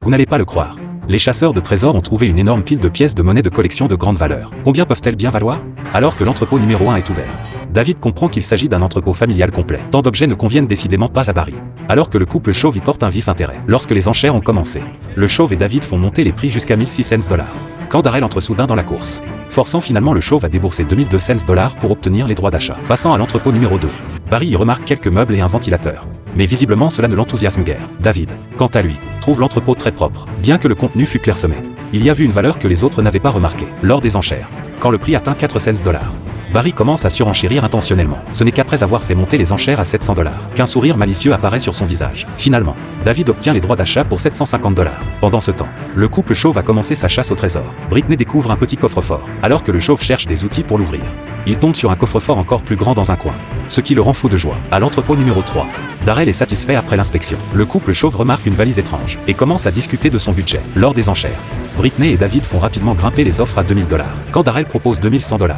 Vous n'allez pas le croire. Les chasseurs de trésors ont trouvé une énorme pile de pièces de monnaie de collection de grande valeur. Combien peuvent-elles bien valoir? Alors que l'entrepôt numéro 1 est ouvert, David comprend qu'il s'agit d'un entrepôt familial complet. Tant d'objets ne conviennent décidément pas à Barry. Alors que le couple chauve y porte un vif intérêt. Lorsque les enchères ont commencé, le chauve et David font monter les prix jusqu'à 1600 $. Quand Darrell entre soudain dans la course, forçant finalement le chauve à débourser 2200 $ pour obtenir les droits d'achat. Passant à l'entrepôt numéro 2, Barry y remarque quelques meubles et un ventilateur. Mais visiblement cela ne l'enthousiasme guère. David, quant à lui, trouve l'entrepôt très propre, bien que le contenu fût clairsemé. Il y a vu une valeur que les autres n'avaient pas remarquée. Lors des enchères, quand le prix atteint 400 $, Barry commence à surenchérir intentionnellement. Ce n'est qu'après avoir fait monter les enchères à 700 $ qu'un sourire malicieux apparaît sur son visage. Finalement, David obtient les droits d'achat pour 750 $. Pendant ce temps, le couple chauve a commencé sa chasse au trésor. Britney découvre un petit coffre-fort, alors que le chauve cherche des outils pour l'ouvrir. Il tombe sur un coffre-fort encore plus grand dans un coin, ce qui le rend fou de joie. À l'entrepôt numéro 3, Darrell est satisfait après l'inspection. Le couple chauve remarque une valise étrange et commence à discuter de son budget. Lors des enchères, Britney et David font rapidement grimper les offres à 2000 $. Quand Darrell propose 2100 $,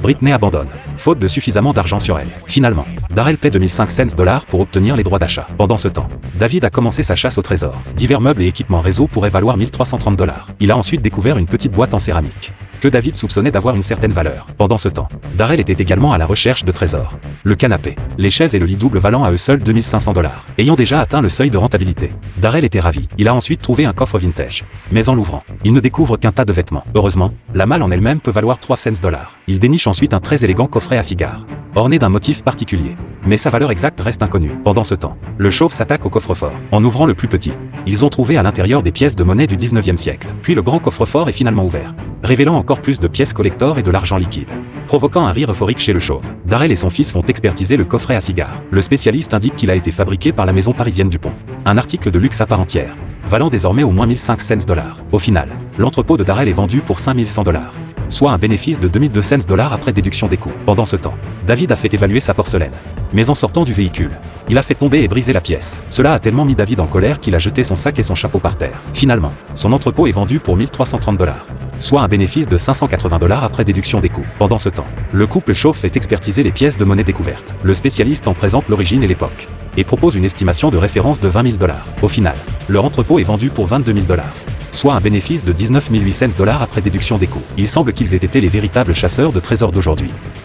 Britney abandonne, faute de suffisamment d'argent sur elle. Finalement, Darrell paie 2500 $ pour obtenir les droits d'achat. Pendant ce temps, David a commencé sa chasse au trésor. Divers meubles et équipements réseau pourraient valoir 1330 $. Il a ensuite découvert une petite boîte en céramique que David soupçonnait d'avoir une certaine valeur. Pendant ce temps, Darrell était également à la recherche de trésors. Le canapé, les chaises et le lit double valant à eux seuls 2500 $. Ayant déjà atteint le seuil de rentabilité, Darrell était ravi. Il a ensuite trouvé un coffre vintage. Mais en l'ouvrant, il ne découvre qu'un tas de vêtements. Heureusement, la malle en elle-même peut valoir 300 $. Il déniche ensuite un très élégant coffret à cigares, orné d'un motif particulier. Mais sa valeur exacte reste inconnue. Pendant ce temps, le chauve s'attaque au coffre-fort. En ouvrant le plus petit, ils ont trouvé à l'intérieur des pièces de monnaie du 19e siècle. Puis le grand coffre-fort est finalement ouvert, révélant encore plus de pièces collector et de l'argent liquide, provoquant un rire euphorique chez le chauve. Darrell et son fils font expertiser le coffret à cigares. Le spécialiste indique qu'il a été fabriqué par la maison parisienne Dupont. Un article de luxe à part entière, valant désormais au moins 1500 $. Au final, l'entrepôt de Darrell est vendu pour 5100 $, soit un bénéfice de 2200 $ après déduction des coûts. Pendant ce temps, David a fait évaluer sa porcelaine. Mais en sortant du véhicule, il a fait tomber et briser la pièce. Cela a tellement mis David en colère qu'il a jeté son sac et son chapeau par terre. Finalement, son entrepôt est vendu pour 1330 $, soit un bénéfice de 580 $ après déduction des coûts. Pendant ce temps, le couple chauve fait expertiser les pièces de monnaie découvertes. Le spécialiste en présente l'origine et l'époque, et propose une estimation de référence de 20 000 $. Au final, leur entrepôt est vendu pour 22 000 $, soit un bénéfice de 19 800 $ après déduction des coûts. Il semble qu'ils aient été les véritables chasseurs de trésors d'aujourd'hui.